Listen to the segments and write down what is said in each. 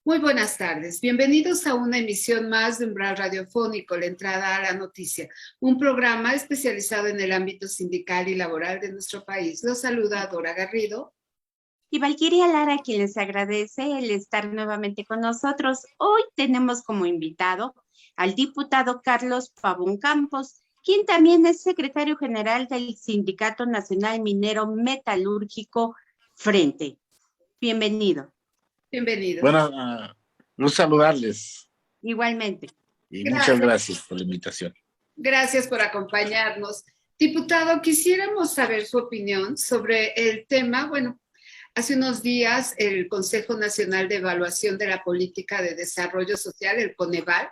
Muy buenas tardes. Bienvenidos a una emisión más de Umbral Radiofónico, la entrada a la noticia, un programa especializado en el ámbito sindical y laboral de nuestro país. Los saluda Dora Garrido. Y Valquiria Lara, quien les agradece el estar nuevamente con nosotros. Hoy tenemos como invitado al diputado Carlos Pavón Campos, quien también es secretario general del Sindicato Nacional Minero Metalúrgico Frente. Bienvenido. Bienvenido. Bueno, gusto saludarles. Igualmente. Y muchas gracias por la invitación. Gracias por acompañarnos. Diputado, quisiéramos saber su opinión sobre el tema. Bueno, hace unos días el Consejo Nacional de Evaluación de la Política de Desarrollo Social, el Coneval,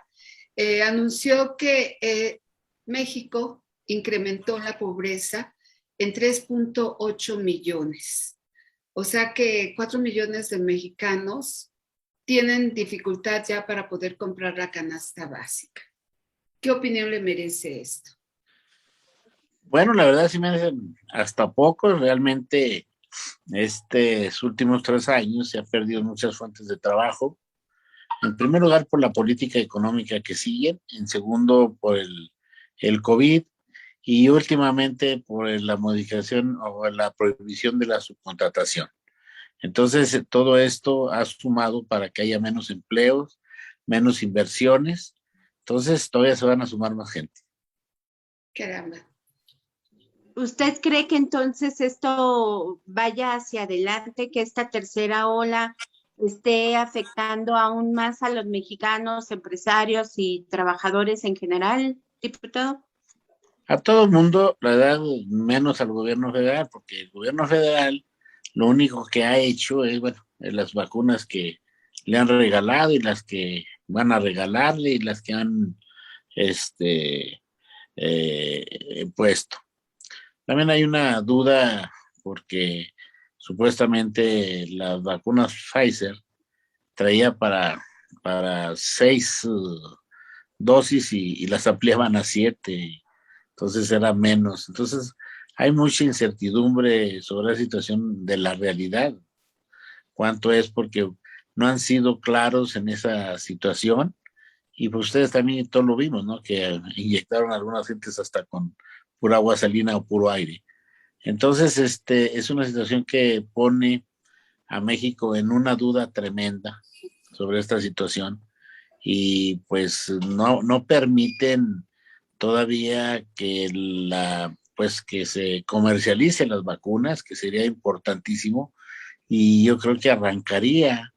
anunció que México incrementó la pobreza en 3.8 millones. O sea que 4 millones de mexicanos tienen dificultad ya para poder comprar la canasta básica. ¿Qué opinión le merece esto? Bueno, la verdad sí me hacen hasta poco. Realmente estos últimos 3 años se han perdido muchas fuentes de trabajo. En primer lugar, por la política económica que siguen. En segundo, por el COVID. Y últimamente por la modificación o la prohibición de la subcontratación. Entonces, todo esto ha sumado para que haya menos empleos, menos inversiones. Entonces, todavía se van a sumar más gente. Caramba. ¿Usted cree que entonces esto vaya hacia adelante, que esta tercera ola esté afectando aún más a los mexicanos, empresarios y trabajadores en general, diputado? A todo el mundo, la verdad, menos al gobierno federal, porque el gobierno federal lo único que ha hecho es, bueno, las vacunas que le han regalado y las que van a regalarle y las que han puesto. También hay una duda porque supuestamente las vacunas Pfizer traía para 6 dosis y las ampliaban a 7, entonces era menos. Entonces hay mucha incertidumbre sobre la situación de la realidad, cuánto es, porque no han sido claros en esa situación. Y pues ustedes también todo lo vimos, ¿no? Que inyectaron a algunas gentes hasta con pura agua salina o puro aire. Entonces, es una situación que pone a México en una duda tremenda sobre esta situación y pues no permiten todavía pues que se comercialicen las vacunas, que sería importantísimo, y yo creo que arrancaría.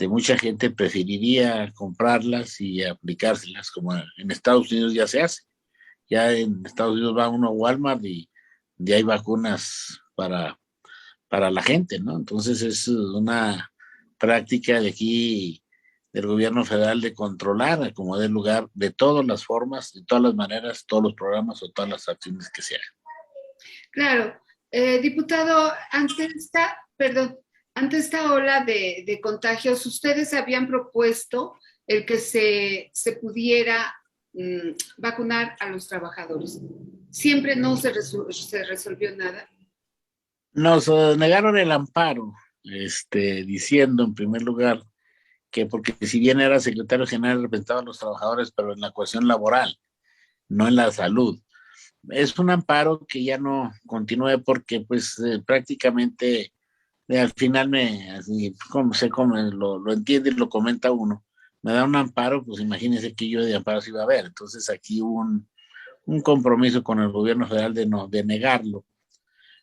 Mucha gente preferiría comprarlas y aplicárselas, como en Estados Unidos ya se hace. Ya en Estados Unidos va uno a Walmart y hay vacunas para la gente, ¿no? Entonces es una práctica de aquí, del gobierno federal, de controlar como dé lugar, de todas las formas, de todas las maneras, todos los programas o todas las acciones que se hagan. Claro. Diputado, ante esta ola de contagios, ustedes habían propuesto el que se pudiera vacunar a los trabajadores. Siempre no se resolvió nada. Nos negaron el amparo, diciendo en primer lugar que porque si bien era secretario general representaba a los trabajadores, pero en la cuestión laboral, no en la salud. Es un amparo que ya no continúe porque pues prácticamente al final así, como lo entiende y lo comenta uno, me da un amparo, pues imagínense que yo de amparo sí iba a haber. Entonces aquí hubo un compromiso con el gobierno federal de negarlo.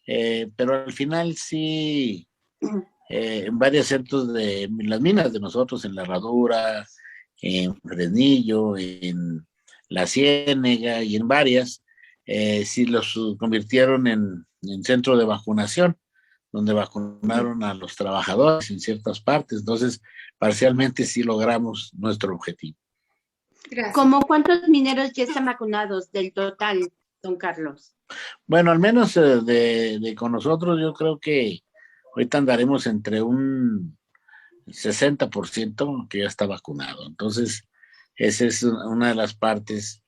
Pero al final sí, en varios centros de las minas de nosotros, en La Herradura, en Fresnillo, en La Ciénega y en varias, sí los convirtieron en centro de vacunación, donde vacunaron a los trabajadores en ciertas partes. Entonces, parcialmente sí logramos nuestro objetivo. Gracias. ¿Cómo cuántos mineros ya están vacunados del total, don Carlos? Bueno, al menos con nosotros yo creo que ahorita andaremos entre un 60% que ya está vacunado. Entonces, esa es una de las partes.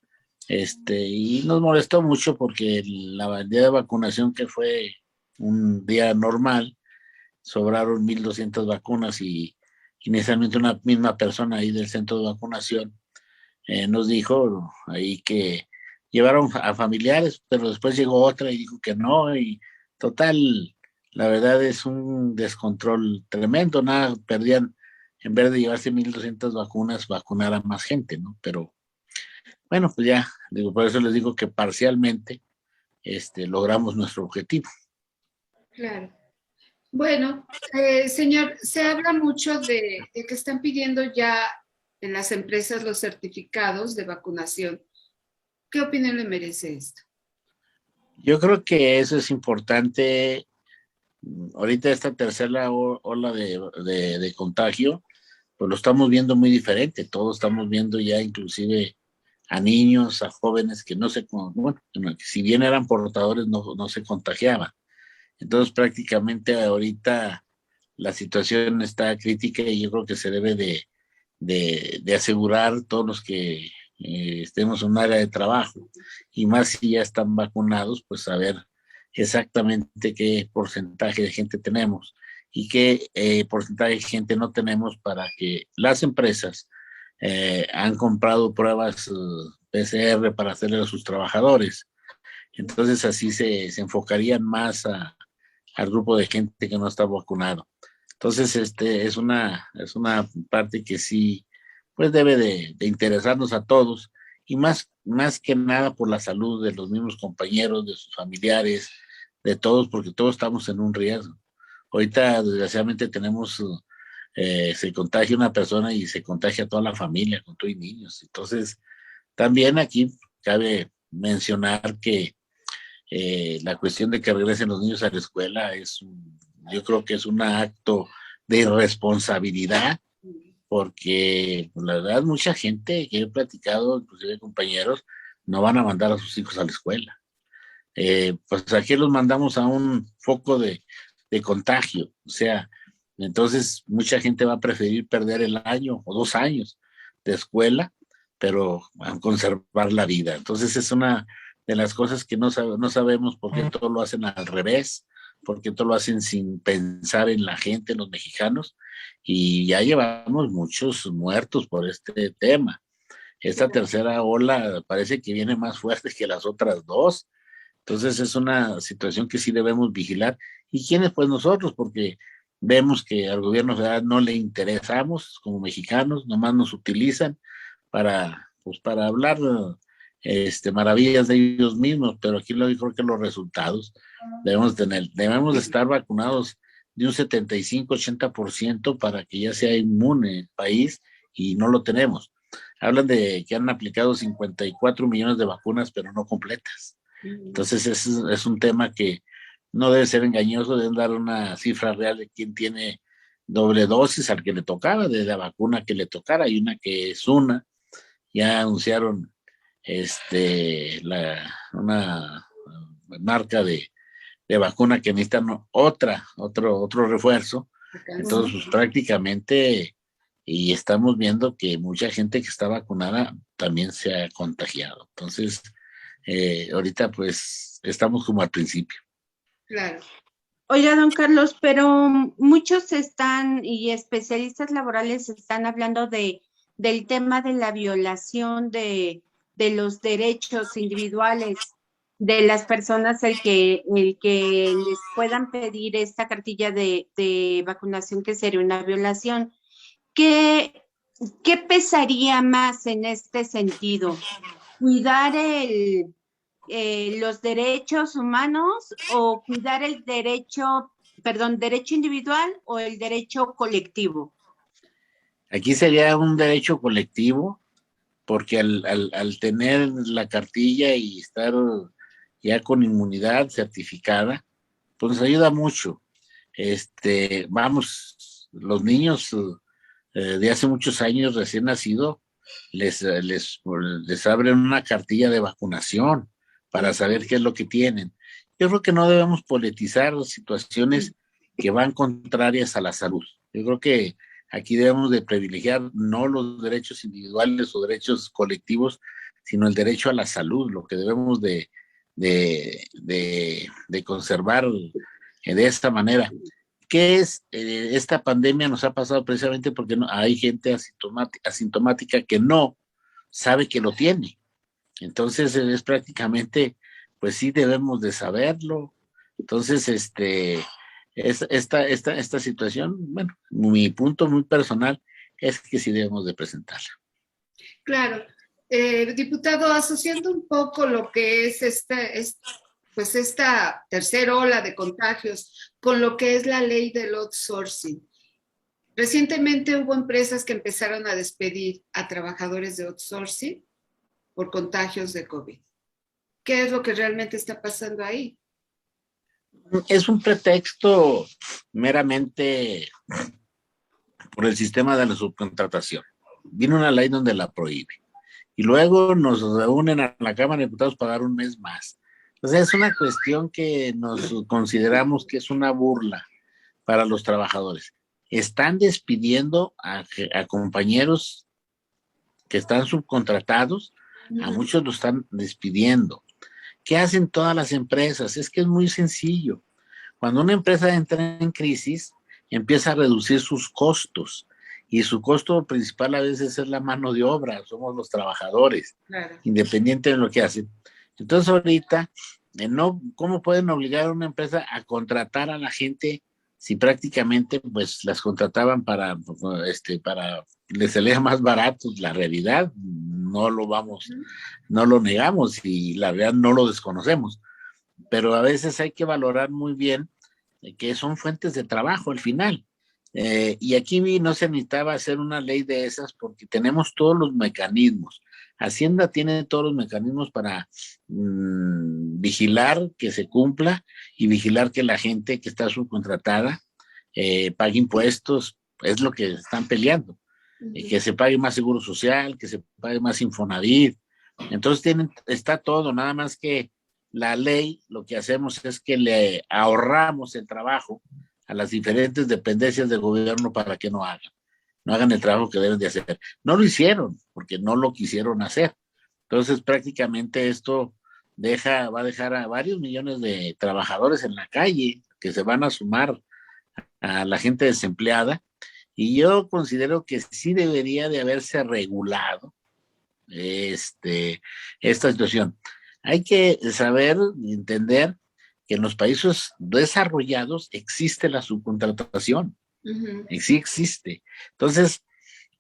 Y nos molestó mucho porque el día de vacunación, que fue un día normal, sobraron 1,200 vacunas y inicialmente una misma persona ahí del centro de vacunación nos dijo ahí que llevaron a familiares, pero después llegó otra y dijo que no, y total, la verdad es un descontrol tremendo, nada, perdían, en vez de llevarse 1,200 vacunas, vacunar a más gente, ¿no? Pero bueno, pues ya, digo, por eso les digo que parcialmente logramos nuestro objetivo. Claro. Bueno, señor, se habla mucho de que están pidiendo ya en las empresas los certificados de vacunación. ¿Qué opinión le merece esto? Yo creo que eso es importante. Ahorita esta tercera ola de contagio, pues lo estamos viendo muy diferente. Todos estamos viendo ya inclusive a niños, a jóvenes que no se, bueno, que si bien eran portadores, no se contagiaban. Entonces prácticamente ahorita la situación está crítica y yo creo que se debe de asegurar todos los que estemos en un área de trabajo y más si ya están vacunados, pues saber exactamente qué porcentaje de gente tenemos y qué porcentaje de gente no tenemos para que las empresas han comprado pruebas PCR para hacerle a sus trabajadores. Entonces así se enfocarían más al grupo de gente que no está vacunado. Entonces, es una parte que sí, pues debe de interesarnos a todos y más que nada por la salud de los mismos compañeros, de sus familiares, de todos, porque todos estamos en un riesgo. Ahorita, desgraciadamente, se contagia una persona y se contagia toda la familia, con todos los niños. Entonces, también aquí cabe mencionar que la cuestión de que regresen los niños a la escuela yo creo que es un acto de irresponsabilidad, porque pues, la verdad mucha gente que he platicado, inclusive compañeros, no van a mandar a sus hijos a la escuela. Pues aquí los mandamos a un foco de contagio, o sea, entonces mucha gente va a preferir perder el año o 2 años de escuela, pero a conservar la vida. Entonces es una de las cosas que no sabemos por qué todo lo hacen al revés, por qué todo lo hacen sin pensar en la gente, en los mexicanos, y ya llevamos muchos muertos por este tema. Esta tercera ola parece que viene más fuerte que las otras dos. Entonces es una situación que sí debemos vigilar. ¿Y quiénes? Pues nosotros, porque vemos que al gobierno federal no le interesamos como mexicanos, nomás nos utilizan pues para hablar maravillas de ellos mismos, pero aquí yo creo que los resultados debemos de estar vacunados de un 75-80% para que ya sea inmune el país y no lo tenemos. Hablan de que han aplicado 54 millones de vacunas, pero no completas. Entonces es un tema que no debe ser engañoso, deben dar una cifra real de quién tiene doble dosis al que le tocaba, de la vacuna que le tocara, hay una que es una, ya anunciaron una marca de vacuna que necesitan otro refuerzo. Entonces, pues prácticamente, y estamos viendo que mucha gente que está vacunada también se ha contagiado. Entonces, ahorita pues estamos como al principio. Claro. Oiga, don Carlos, pero muchos y especialistas laborales están hablando del tema de la violación de los derechos individuales de las personas, el que les puedan pedir esta cartilla de vacunación, que sería una violación. ¿Qué pesaría más en este sentido? ¿Cuidar los derechos humanos o cuidar el derecho individual o el derecho colectivo? Aquí sería un derecho colectivo, porque al tener la cartilla y estar ya con inmunidad certificada, pues nos ayuda mucho. Los niños de hace muchos años recién nacidos, les abren una cartilla de vacunación para saber qué es lo que tienen. Yo creo que no debemos politizar situaciones que van contrarias a la salud. Yo creo que aquí debemos de privilegiar no los derechos individuales o derechos colectivos, sino el derecho a la salud, lo que debemos de conservar de esta manera. ¿Qué es? Esta pandemia nos ha pasado precisamente porque hay gente asintomática que no sabe que lo tiene. Entonces es prácticamente, pues sí debemos de saberlo. Entonces, esta situación, bueno, mi punto muy personal es que sí debemos de presentarla. Claro. Diputado, asociando un poco lo que es pues esta tercera ola de contagios con lo que es la ley del outsourcing. Recientemente hubo empresas que empezaron a despedir a trabajadores de outsourcing por contagios de COVID. ¿Qué es lo que realmente está pasando ahí? Es un pretexto meramente por el sistema de la subcontratación. Viene una ley donde la prohíbe. Y luego nos reúnen a la Cámara de Diputados para dar un mes más. O sea, es una cuestión que nos consideramos que es una burla para los trabajadores. Están despidiendo a compañeros que están subcontratados, a muchos los están despidiendo. ¿Qué hacen todas las empresas? Es que es muy sencillo. Cuando una empresa entra en crisis, empieza a reducir sus costos. Y su costo principal a veces es la mano de obra, somos los trabajadores, claro, independiente de lo que hacen. Entonces ahorita, ¿cómo pueden obligar a una empresa a contratar a la gente si prácticamente pues las contrataban para les salía más barato? La realidad no lo negamos y la realidad no lo desconocemos, pero a veces hay que valorar muy bien que son fuentes de trabajo al final. Y aquí no se necesitaba hacer una ley de esas porque tenemos todos los mecanismos. Hacienda tiene todos los mecanismos para vigilar que se cumpla y vigilar que la gente que está subcontratada pague impuestos, es lo que están peleando. Que se pague más seguro social, que se pague más Infonavit. Entonces está todo, nada más que la ley, lo que hacemos es que le ahorramos el trabajo a las diferentes dependencias del gobierno para que no hagan el trabajo que deben de hacer. No lo hicieron, porque no lo quisieron hacer. Entonces, prácticamente esto va a dejar a varios millones de trabajadores en la calle que se van a sumar a la gente desempleada, y yo considero que sí debería de haberse regulado esta situación. Hay que saber y entender que en los países desarrollados existe la subcontratación. Sí existe. Entonces,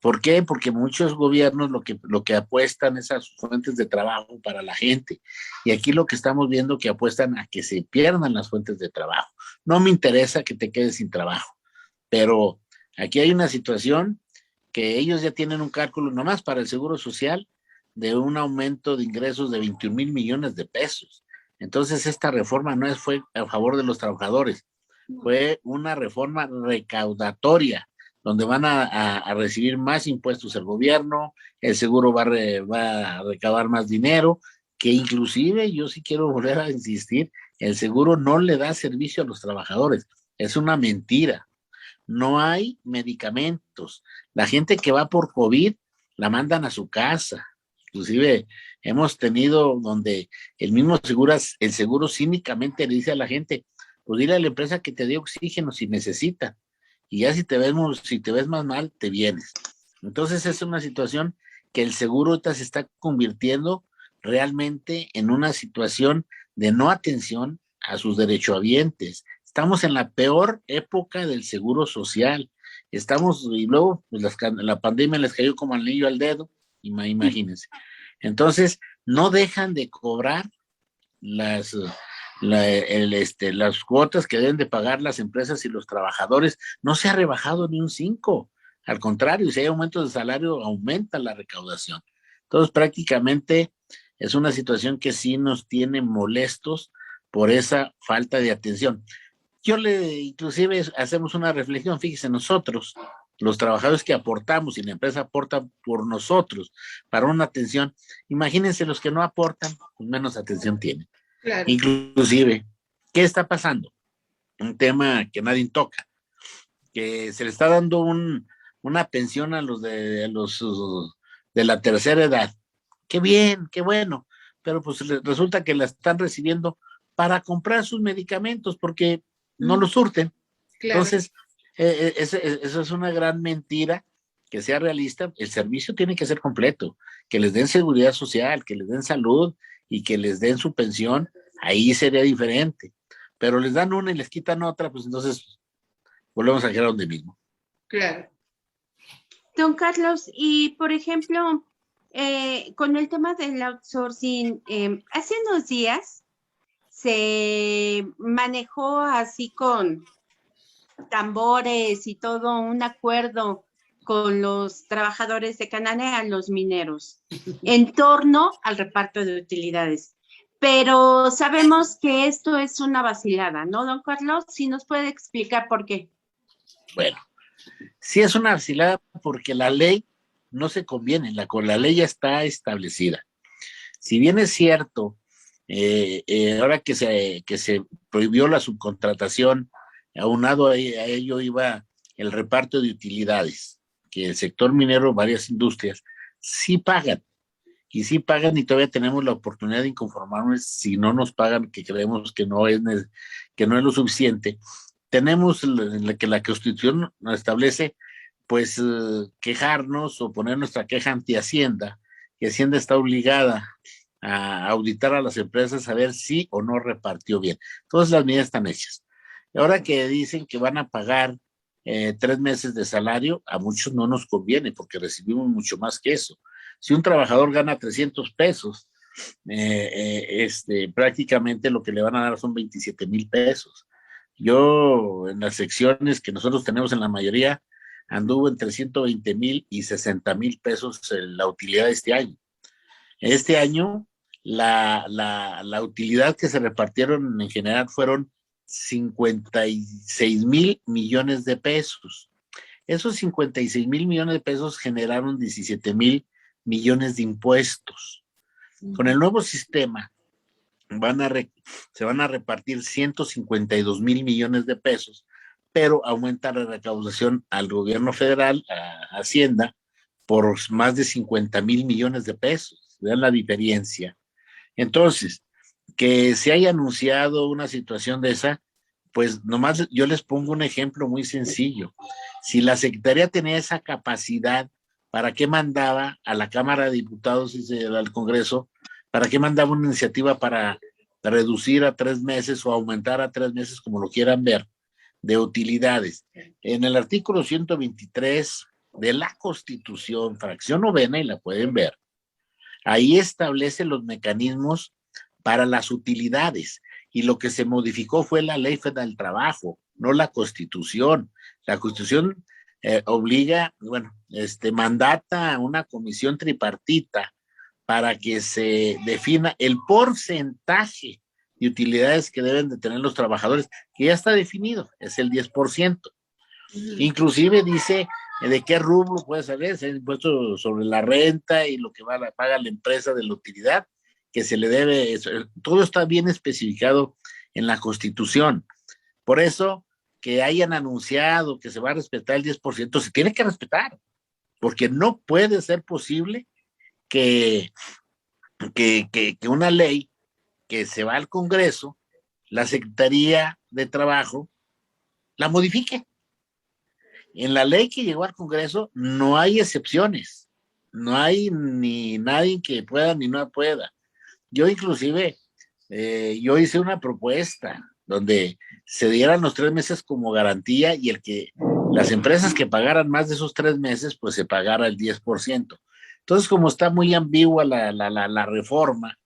¿por qué? Porque muchos gobiernos lo que apuestan es a sus fuentes de trabajo para la gente. Y aquí lo que estamos viendo que apuestan a que se pierdan las fuentes de trabajo. No me interesa que te quedes sin trabajo, pero aquí hay una situación que ellos ya tienen un cálculo nomás para el Seguro Social de un aumento de ingresos de 21 mil millones de pesos. Entonces esta reforma no fue a favor de los trabajadores, fue una reforma recaudatoria, donde van a recibir más impuestos el gobierno, el seguro va a recaudar más dinero, que inclusive yo sí quiero volver a insistir, el seguro no le da servicio a los trabajadores, es una mentira. No hay medicamentos. La gente que va por COVID la mandan a su casa. Inclusive hemos tenido donde el mismo el seguro cínicamente le dice a la gente, pues dile a la empresa que te dé oxígeno si necesita. Y ya si te ves más mal, te vienes. Entonces es una situación que el seguro ahorita se está convirtiendo realmente en una situación de no atención a sus derechohabientes. Estamos en la peor época del seguro social. Y luego pues la pandemia les cayó como anillo al dedo, imagínense. Entonces, no dejan de cobrar las cuotas que deben de pagar las empresas y los trabajadores. No se ha rebajado ni un 5. Al contrario, si hay aumentos de salario, aumenta la recaudación. Entonces, prácticamente es una situación que sí nos tiene molestos por esa falta de atención. Inclusive hacemos una reflexión, fíjese, nosotros, los trabajadores que aportamos y la empresa aporta por nosotros para una atención, imagínense los que no aportan, pues menos atención tienen. Claro. Inclusive, ¿qué está pasando? Un tema que nadie toca, que se le está dando una pensión a los de la tercera edad. Qué bien, qué bueno, pero pues resulta que la están recibiendo para comprar sus medicamentos porque no los surten. Claro. Entonces, eso es una gran mentira, que sea realista. El servicio tiene que ser completo, que les den seguridad social, que les den salud y que les den su pensión, ahí sería diferente. Pero les dan una y les quitan otra, pues entonces volvemos a llegar a donde mismo. Claro. Don Carlos, y por ejemplo, con el tema del outsourcing, hace unos días se manejó así con tambores y todo un acuerdo con los trabajadores de Cananea, los mineros, en torno al reparto de utilidades. Pero sabemos que esto es una vacilada, ¿no, don Carlos? ¿Sí nos puede explicar por qué? Bueno, sí es una vacilada porque la ley no se conviene, con la ley ya está establecida. Si bien es cierto, ahora que se prohibió la subcontratación, aunado a ello iba el reparto de utilidades, que el sector minero, varias industrias, sí pagan, y todavía tenemos la oportunidad de inconformarnos si no nos pagan, que creemos que no es lo suficiente. Tenemos que la Constitución nos establece, pues, quejarnos o poner nuestra queja ante Hacienda, que Hacienda está obligada a auditar a las empresas a ver si o no repartió bien. Todas las medidas están hechas. Ahora que dicen que van a pagar 3 meses de salario, a muchos no nos conviene porque recibimos mucho más que eso. Si un trabajador gana 300 pesos, prácticamente lo que le van a dar son 27,000 pesos. Yo, en las secciones que nosotros tenemos en la mayoría, anduvo entre 120,000 y 60,000 pesos la utilidad de este año. Este año, la utilidad que se repartieron en general fueron 56,000 millones de pesos. Esos 56,000 millones de pesos generaron 17,000 millones de impuestos. Con el nuevo sistema se van a repartir 152,000 millones de pesos, pero aumenta la recaudación al gobierno federal, a Hacienda, por más de 50,000 millones de pesos. Vean la diferencia. Entonces, que se haya anunciado una situación de esa, pues nomás yo les pongo un ejemplo muy sencillo. Si la Secretaría tenía esa capacidad, ¿para qué mandaba a la Cámara de Diputados y al Congreso? ¿Para qué mandaba una iniciativa para reducir a 3 meses o aumentar a 3 meses, como lo quieran ver, de utilidades? En el artículo 123 de la Constitución, fracción novena, y la pueden ver, ahí establece los mecanismos para las utilidades, y lo que se modificó fue la Ley Federal del Trabajo, no la Constitución. La Constitución obliga, mandata a una comisión tripartita para que se defina el porcentaje de utilidades que deben de tener los trabajadores, que ya está definido, es el 10%. Inclusive dice de qué rubro puede salir, es el impuesto sobre la renta y lo que paga la empresa de la utilidad, que se le debe, todo está bien especificado en la Constitución. Por eso, que hayan anunciado que se va a respetar el 10%, se tiene que respetar, porque no puede ser posible que una ley que se va al Congreso, la Secretaría de Trabajo la modifique. En la ley que llegó al Congreso no hay excepciones, no hay ni nadie que pueda ni no pueda. Yo inclusive, yo hice una propuesta donde se dieran los 3 meses como garantía, y las empresas que pagaran más de esos 3 meses, pues se pagara el 10%. Entonces, como está muy ambigua la reforma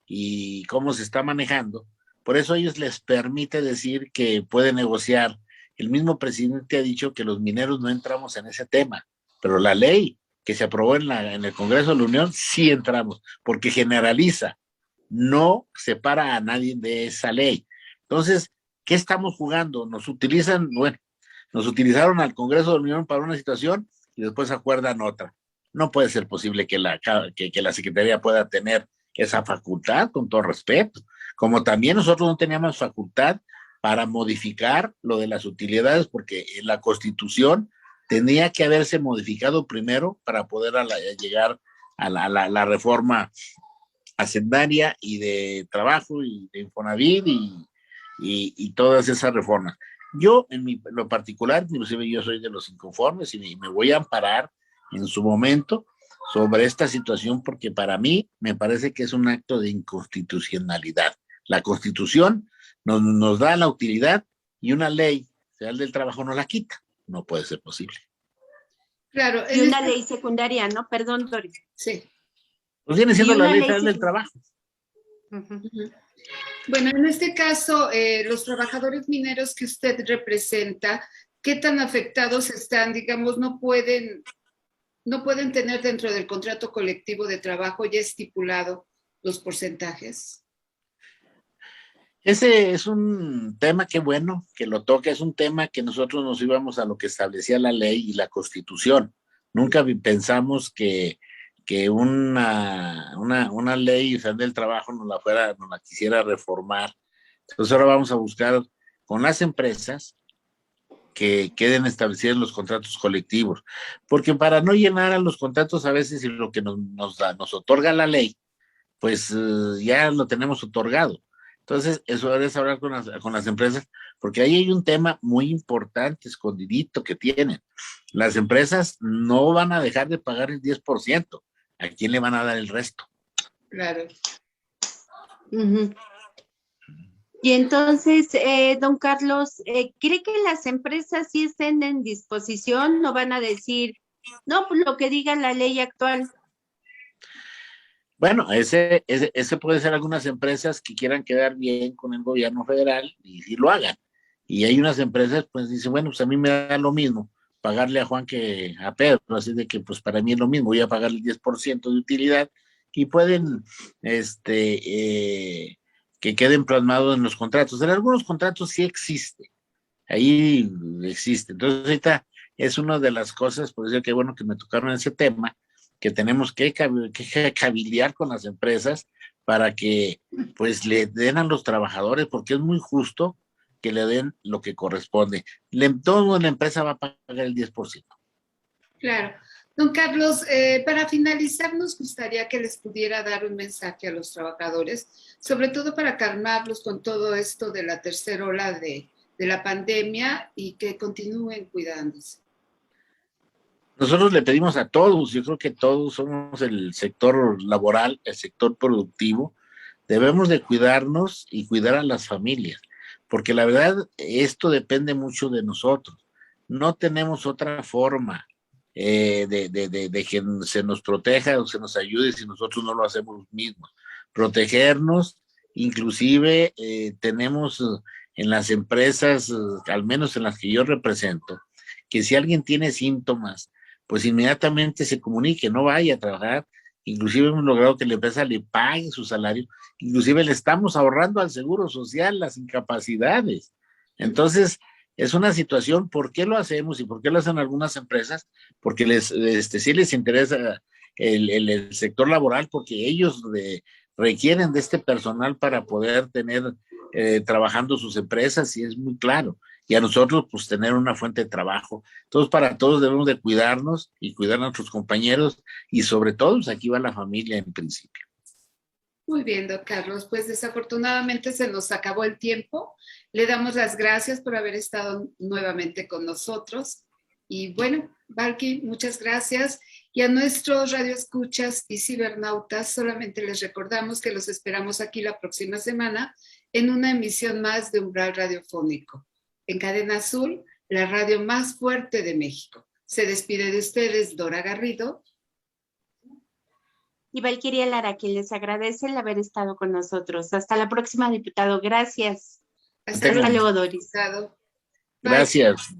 y cómo se está manejando, por eso ellos les permite decir que puede negociar. El mismo presidente ha dicho que los mineros no entramos en ese tema, pero la ley que se aprobó en el Congreso de la Unión sí entramos, porque generaliza, no separa a nadie de esa ley. Entonces, ¿qué estamos jugando? Nos utilizaron al Congreso de la Unión para una situación y después acuerdan otra. No puede ser posible que la Secretaría pueda tener esa facultad, con todo respeto, como también nosotros no teníamos facultad para modificar lo de las utilidades, porque en la Constitución tenía que haberse modificado primero para poder llegar a la reforma hacendaria y de trabajo y de Infonavit y todas esas reformas. Yo, lo particular, inclusive yo soy de los inconformes y me voy a amparar en su momento sobre esta situación porque para mí me parece que es un acto de inconstitucionalidad. La Constitución nos da la utilidad y una ley federal del trabajo nos la quita. No puede ser posible. Claro. Y una ley secundaria, ¿no? Perdón, Doris. Sí. Pues viene siendo la ley federal del trabajo. Bueno, en este caso, los trabajadores mineros que usted representa, ¿qué tan afectados están? Digamos, no pueden tener dentro del contrato colectivo de trabajo ya estipulado los porcentajes. Ese es un tema que bueno que lo toca, es un tema que nosotros nos íbamos a lo que establecía la ley y la Constitución. Nunca pensamos que una ley del trabajo nos la quisiera reformar. Entonces ahora vamos a buscar con las empresas que queden establecidos los contratos colectivos, porque para no llenar a los contratos a veces y lo que nos otorga la ley, pues ya lo tenemos otorgado. Entonces, eso es hablar con las empresas, porque ahí hay un tema muy importante, escondidito que tienen. Las empresas no van a dejar de pagar el 10%. ¿A quién le van a dar el resto? Claro. Y entonces, don Carlos, ¿cree que las empresas sí estén en disposición? ¿No van a decir, no, pues lo que diga la ley actual? Bueno, ese puede ser algunas empresas que quieran quedar bien con el gobierno federal y lo hagan. Y hay unas empresas, pues dicen, bueno, pues a mí me da lo mismo pagarle a Juan que a Pedro, así de que pues para mí es lo mismo, voy a pagar el 10% de utilidad y pueden, que queden plasmados en los contratos. En algunos contratos sí existe, ahí existe. Entonces ahorita es una de las cosas, por eso que bueno que me tocaron ese tema, que tenemos que cabildear con las empresas para que pues le den a los trabajadores, porque es muy justo que le den lo que corresponde. Toda la empresa va a pagar el 10%. Claro. Don Carlos, para finalizar, nos gustaría que les pudiera dar un mensaje a los trabajadores, sobre todo para calmarlos con todo esto de la tercera ola de la pandemia y que continúen cuidándose. Nosotros le pedimos a todos, yo creo que todos somos el sector laboral, el sector productivo, debemos de cuidarnos y cuidar a las familias, porque la verdad esto depende mucho de nosotros. No tenemos otra forma de que se nos proteja o se nos ayude si nosotros no lo hacemos mismos. Protegernos, inclusive tenemos en las empresas, al menos en las que yo represento, que si alguien tiene síntomas, pues inmediatamente se comunique, no vaya a trabajar. Inclusive hemos logrado que la empresa le pague su salario, inclusive le estamos ahorrando al Seguro Social las incapacidades. Entonces, es una situación, ¿por qué lo hacemos y por qué lo hacen algunas empresas? Porque sí les interesa el sector laboral, porque ellos requieren de este personal para poder tener trabajando sus empresas, y es muy claro. Y a nosotros, pues, tener una fuente de trabajo. Entonces, para todos debemos de cuidarnos y cuidar a nuestros compañeros, y sobre todo, pues, aquí va la familia en principio. Muy bien, don Carlos. Pues desafortunadamente se nos acabó el tiempo. Le damos las gracias por haber estado nuevamente con nosotros. Y bueno, Valky, muchas gracias. Y a nuestros radioescuchas y cibernautas, solamente les recordamos que los esperamos aquí la próxima semana en una emisión más de Umbral Radiofónico. En Cadena Azul, la radio más fuerte de México. Se despide de ustedes Dora Garrido y Valquiria Lara, quien les agradece el haber estado con nosotros. Hasta la próxima, diputado. Gracias. Hasta luego, Doris. Gracias.